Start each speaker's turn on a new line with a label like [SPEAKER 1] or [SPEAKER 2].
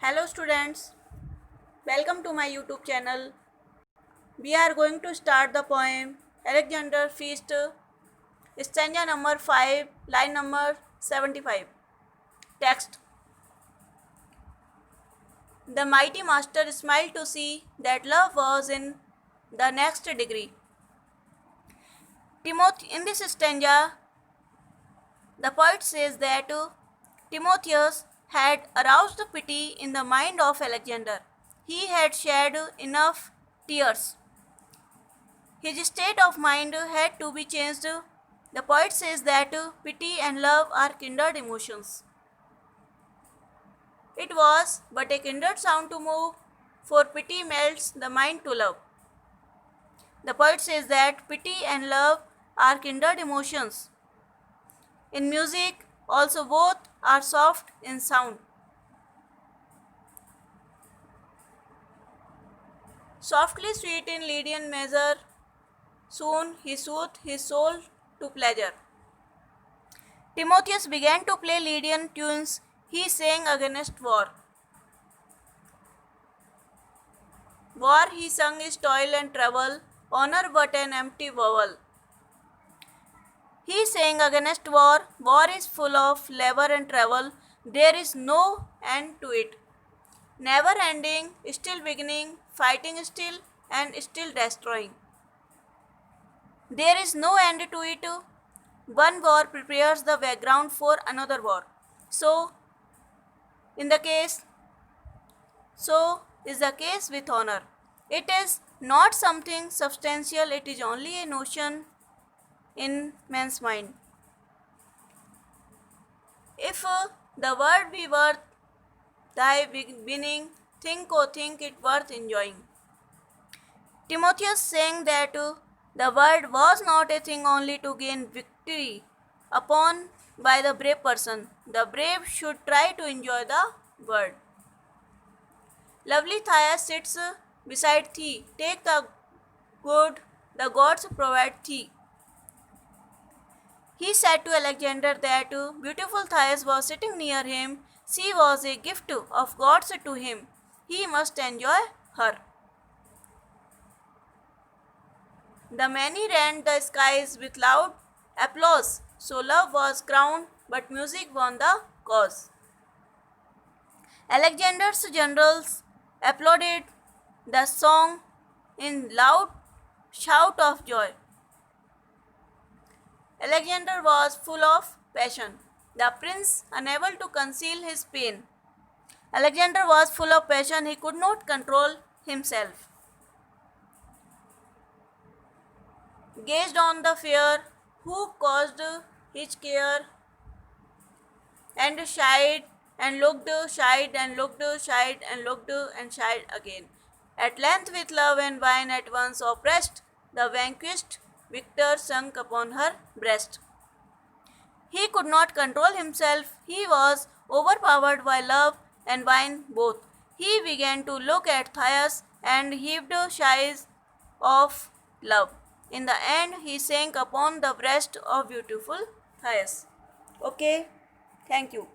[SPEAKER 1] Hello students, welcome to my YouTube channel. We are going to start the poem Alexander Feast, stanza number 5, line number 75. Text. The mighty master smiled to see that love was in the next degree. In this stanza, the poet says that Timotheus had aroused pity in the mind of Alexander. He had shed enough tears. His state of mind had to be changed. The poet says that pity and love are kindred emotions. It was but a kindred sound to move, for pity melts the mind to love. The poet says that pity and love are kindred emotions. In music, also both are soft in sound. Softly sweet in Lydian measure, soon he soothed his soul to pleasure. Timotheus began to play Lydian tunes. He sang against war. War he sung is toil and trouble, honor but an empty vowel. He sang against war. War is full of labor and travel. There is no end to it. Never ending, still beginning, fighting still and still destroying. There is no end to it. One war prepares the background for another war. So is the case with honor. It is not something substantial, it is only a notion in man's mind. If the word be worth thy beginning, think it worth enjoying. Timotheus sang that the word was not a thing only to gain victory upon by the brave person. The brave should try to enjoy the word. Lovely Thais sits beside thee. Take the good the gods provide thee. He said to Alexander that beautiful Thais was sitting near him. She was a gift of gods to him. He must enjoy her. The many rent the skies with loud applause. So love was crowned, but music won the cause. Alexander's generals applauded the song in loud shout of joy. Alexander was full of passion. The prince, unable to conceal his pain. Alexander was full of passion, he could not control himself. Gazed on the fair, who caused his care, and shied and looked, shied and looked, shied and looked, and shied again. At length, with love and wine at once oppressed, the vanquished victor sunk upon her breast. He could not control himself. He was overpowered by love and wine both. He began to look at Thais and heaved sighs of love. In the end, he sank upon the breast of beautiful Thais. Okay, thank you.